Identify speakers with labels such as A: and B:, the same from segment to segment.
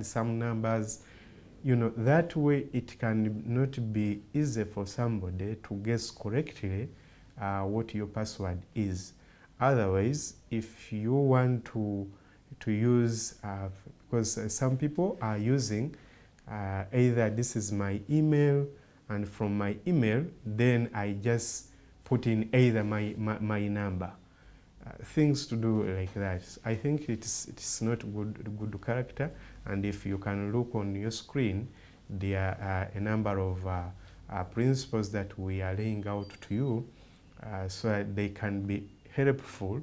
A: some numbers, you know, that way it can not be easy for somebody to guess correctly what your password is. Otherwise, if you want to use, because some people are using either this is my email, and from my email, then I just put in either my number. Things to do like that. I think it's not good character, and if you can look on your screen, there are a number of principles that we are laying out to you so that they can be helpful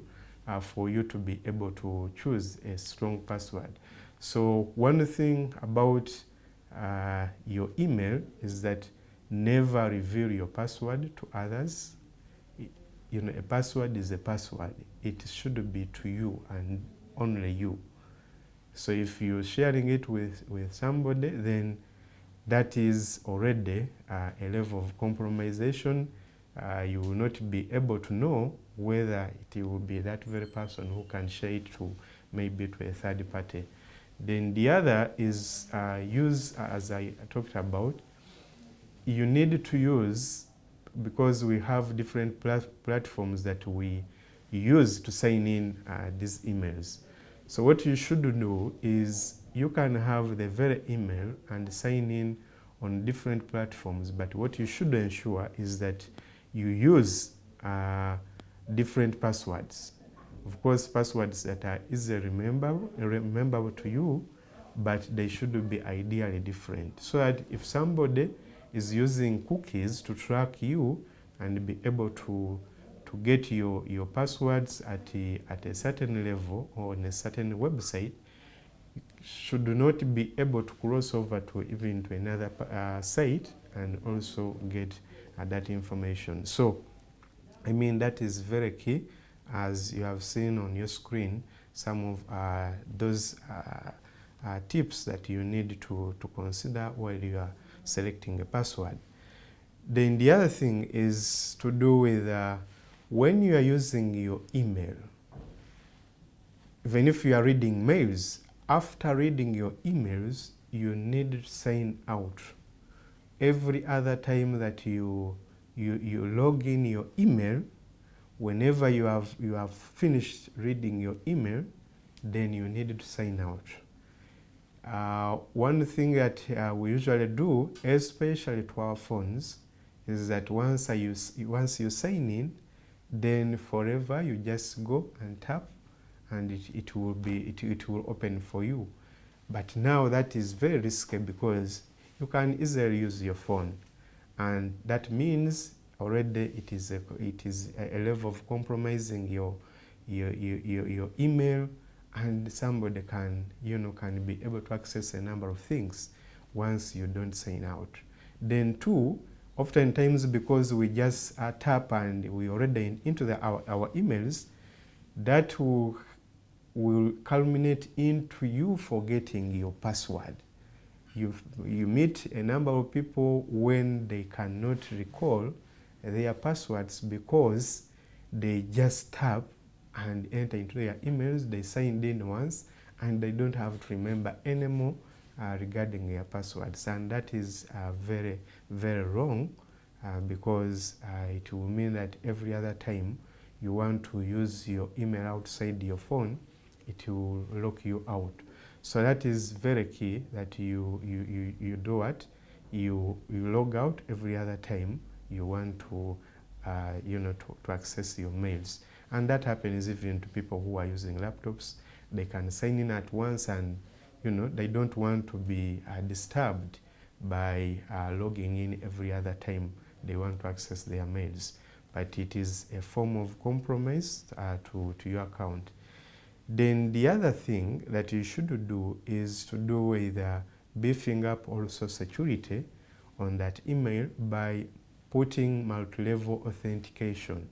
A: for you to be able to choose a strong password. So one thing about your email is that never reveal your password to others. You know, a password is a password. It should be to you and only you. So if you're sharing it with somebody, then that is already a level of compromisation. You will not be able to know whether it will be that very person who can share it to maybe to a third party. Then the other is use, as I talked about, you need to use, because we have different platforms that we use to sign in these emails. So what you should do is you can have the very email and sign in on different platforms, but what you should ensure is that you use different passwords. Of course, passwords that are easily rememberable to you, but they should be ideally different, so that if somebody is using cookies to track you and be able to get your passwords at a certain level or on a certain website, should not be able to cross over to even to another site and also get that information. So, I mean, that is very key. As you have seen on your screen, some of those tips that you need to consider while you are selecting a password. Then the other thing is to do with when you are using your email. Even if you are reading mails, after reading your emails, you need to sign out. Every other time that you log in your email, whenever you have finished reading your email, then you need to sign out. One thing that we usually do, especially to our phones, is that once you sign in, then forever you just go and tap, and it will open for you. But now that is very risky, because you can easily use your phone, and that means already it is a level of compromising your email, and somebody can be able to access a number of things once you don't sign out. Then two, oftentimes because we just tap and we already into our emails, that will culminate into you forgetting your password. You meet a number of people when they cannot recall their passwords because they just tap and enter into their emails, they signed in once, and they don't have to remember anymore regarding their passwords. And that is very, very wrong, because it will mean that every other time you want to use your email outside your phone, it will lock you out. So that is very key, that you do what? You log out every other time you want to to access your mails. And that happens even to people who are using laptops. They can sign in at once, and they don't want to be disturbed by logging in every other time they want to access their mails. But it is a form of compromise to your account. Then the other thing that you should do is to do with beefing up also security on that email by putting multi-level authentication.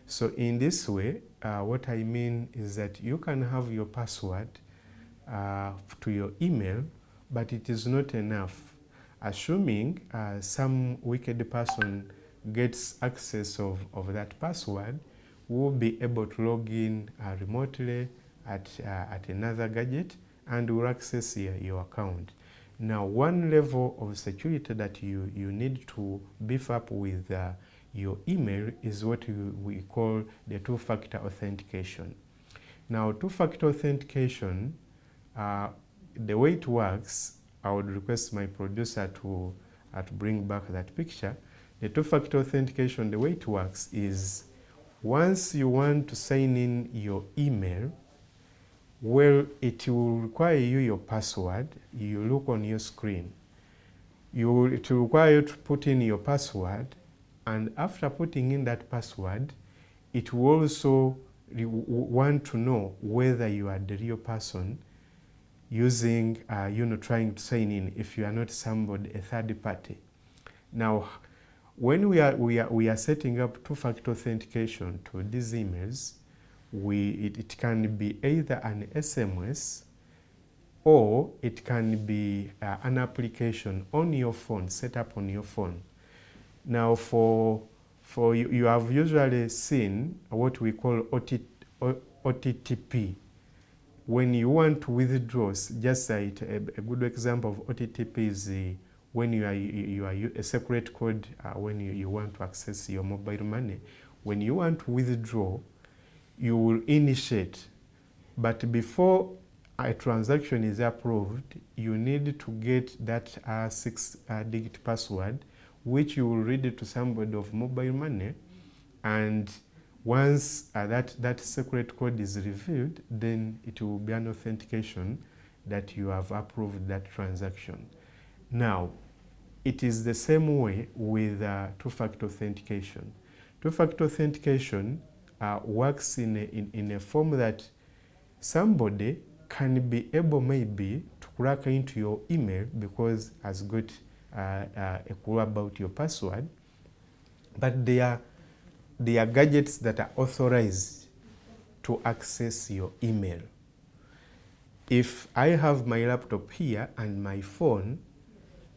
A: So in this way, what I mean is that you can have your password to your email, but it is not enough. Assuming some wicked person gets access of that password, will be able to log in remotely at another gadget and will access your account. Now, one level of security that you need to beef up with your email is what we call the two-factor authentication. Now, two-factor authentication, the way it works, I would request my producer to bring back that picture. The two-factor authentication, the way it works is once you want to sign in your email, well, it will require you your password. You look on your screen. It will require you to put in your password, and after putting in that password, it will also want to know whether you are the real person using, trying to sign in if you are not somebody, a third party. Now, when we are setting up two-factor authentication to these emails, it can be either an SMS or it can be an application on your phone, set up on your phone. Now, for you have usually seen what we call OTTP. When you want to withdraw, just a good example of OTTP is when you are a separate code when you want to access your mobile money. When you want to withdraw, you will initiate, but before a transaction is approved, you need to get that 6-digit password, which you will read it to somebody of mobile money, and once that secret code is revealed, then it will be an authentication that you have approved that transaction. Now, it is the same way with two-factor authentication. Two-factor authentication works in a form that somebody can be able maybe to crack into your email because has got a clue about your password, but they are gadgets that are authorized to access your email. If I have my laptop here and my phone,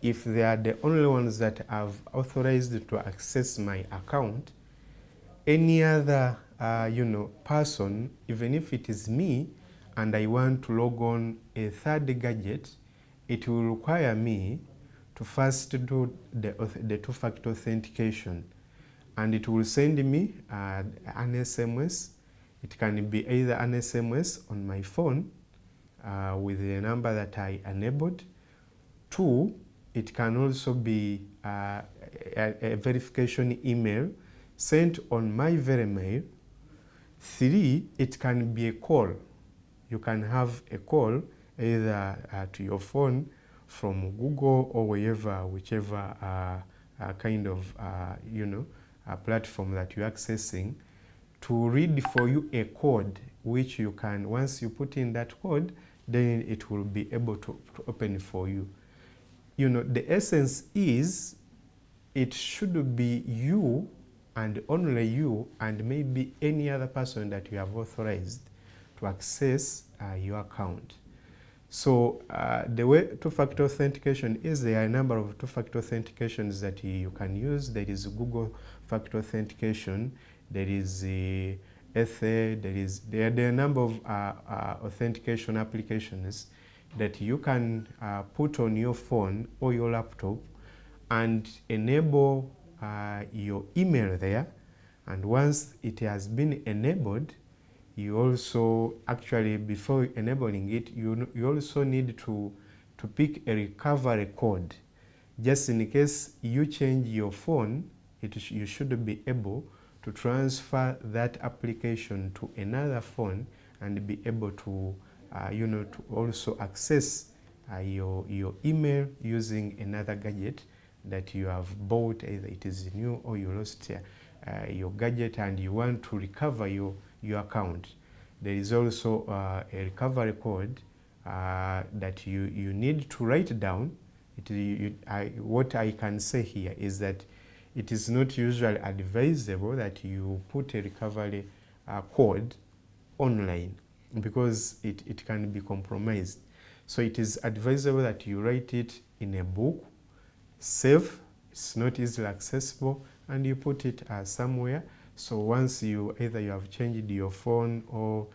A: if they are the only ones that have authorized to access my account, any other person, even if it is me and I want to log on a third gadget, it will require me to first do the two-factor authentication, and it will send me an SMS. It can be either an SMS on my phone with the number that I enabled. 2, it can also be a verification email sent on my very mail. 3, it can be a call. You can have a call either to your phone from Google or whichever kind of platform that you're accessing, to read for you a code which you can, once you put in that code, then it will be able to open for you. The essence is it should be you and only you and maybe any other person that you have authorized to access your account. So the way two-factor authentication is, there are a number of two-factor authentications that you can use. There is Google factor authentication, there is Ether, there are a number of authentication applications that you can put on your phone or your laptop and enable your email there. And once it has been enabled, you also actually, before enabling it, you also need to pick a recovery code. Just in case you change your phone, you should be able to transfer that application to another phone and be able to to also access your email using another gadget that you have bought, either it is new or you lost your gadget and you want to recover your account. There is also a recovery code that you need to write down. What I can say here is that it is not usually advisable that you put a recovery code online because it can be compromised. So it is advisable that you write it in a book, safe, it's not easily accessible, and you put it somewhere. So once either you have changed your phone or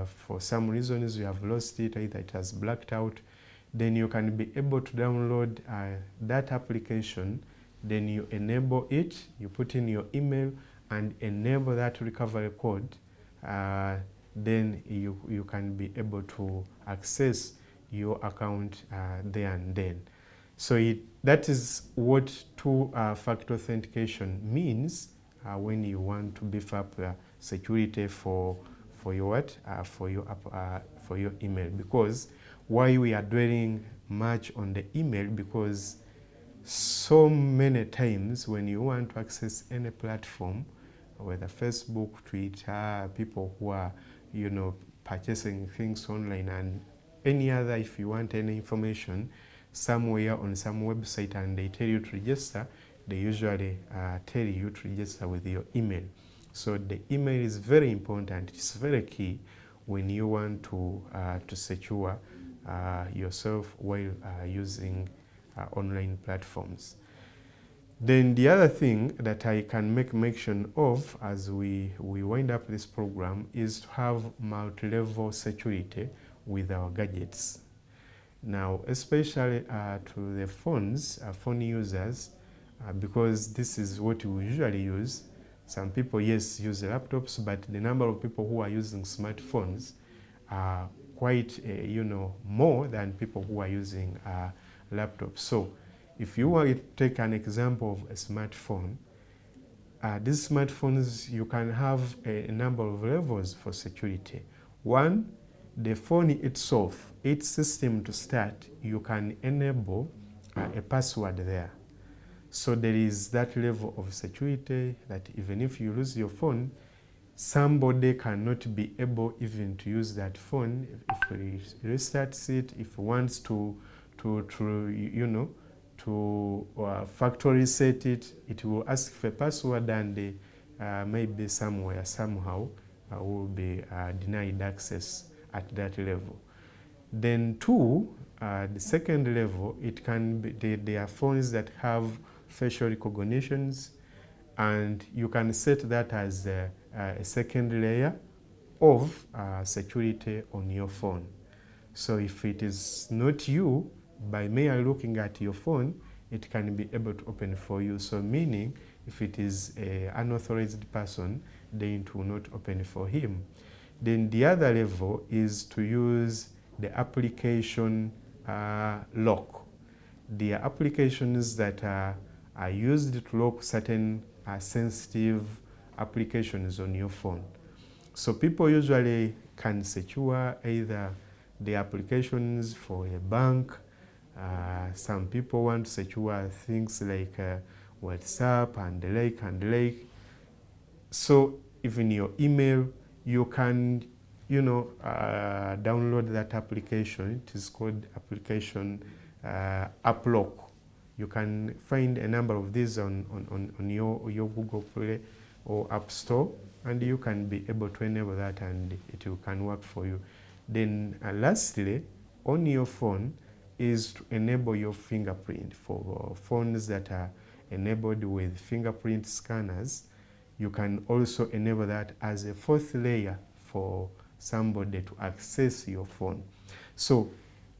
A: for some reasons you have lost it, either it has blacked out, then you can be able to download that application. Then you enable it, you put in your email and enable that recovery code. Then you can be able to access your account there and then. So that is what two-factor authentication means when you want to beef up security for your what for your email. Because why we are dwelling much on the email, because so many times when you want to access any platform, whether Facebook, Twitter, people who are purchasing things online and any other, if you want any information somewhere on some website and they tell you to register, they usually tell you to register with your email. So the email is very important. It's very key when you want to secure yourself while using online platforms. Then the other thing that I can make mention of as we wind up this program is to have multi-level security with our gadgets. Now, especially to the phones, phone users, because this is what we usually use. Some people, yes, use laptops, but the number of people who are using smartphones are quite, more than people who are using laptops. So, if you want to take an example of a smartphone, these smartphones, you can have a number of levels for security. One, the phone itself, its system to start, you can enable a password there. So there is that level of security that even if you lose your phone, somebody cannot be able even to use that phone. If he restarts it, if he wants to factory reset it, it will ask for a password, and maybe somewhere, somehow, will be denied access at that level. Then two, the second level, it can be, there are phones that have facial recognitions, and you can set that as a second layer of security on your phone. So if it is not you, by merely looking at your phone, it can be able to open for you. So meaning, if it is an unauthorized person, then it will not open for him. Then the other level is to use the application lock. The applications that are used to lock certain sensitive applications on your phone. So people usually can secure either the applications for a bank. Some people want to secure things like WhatsApp and the like. So even your email, you can download that application. It is called application app lock. You can find a number of these on your Google Play or App Store, and you can be able to enable that, and it can work for you. Then lastly, on your phone is to enable your fingerprint. For phones that are enabled with fingerprint scanners, you can also enable that as a fourth layer for somebody to access your phone. So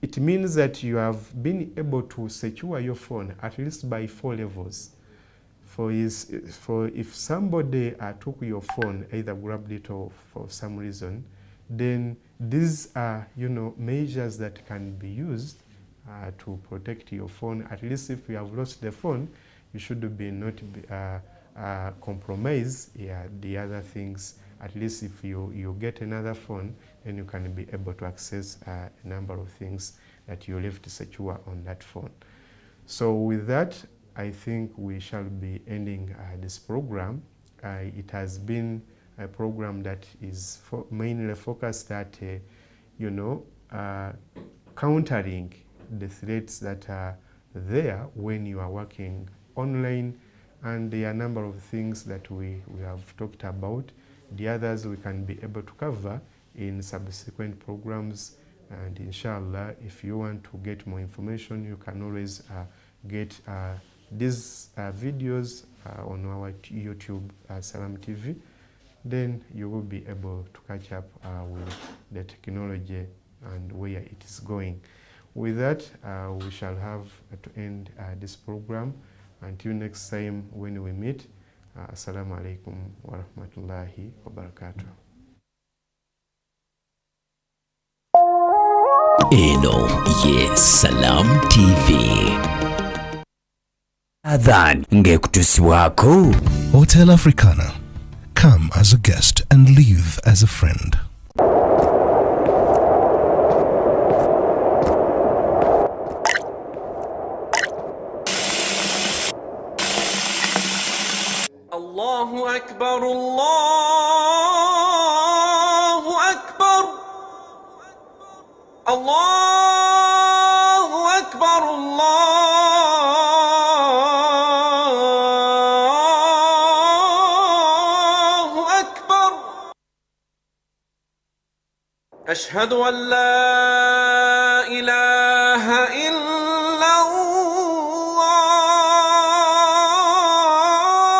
A: it means that you have been able to secure your phone at least by 4 levels. For if somebody took your phone, either grabbed it or for some reason, then these are measures that can be used to protect your phone. At least if you have lost the phone, you should be not compromise the other things. At least if you get another phone, then you can be able to access a number of things that you left secure on that phone. So with that, I think we shall be ending this program. It has been a program that is mainly focused at countering the threats that are there when you are working online, and there are a number of things that we have talked about. The others we can be able to cover in subsequent programs, and inshallah, if you want to get more information, you can always get these videos on our YouTube Salam TV, then you will be able to catch up with the technology and where it is going. With that, we shall have to end this program. Until next time when we meet, assalamu alaikum wa rahmatullahi wa barakatuh.
B: Eno ye Salam TV. Adhan ngekutusibwako.
C: Hotel Africana. Come as a guest and leave as a friend.
D: Allahu Akbar, Allahu Akbar, Allahu Akbar, Allahu Akbar. Ashhadu an la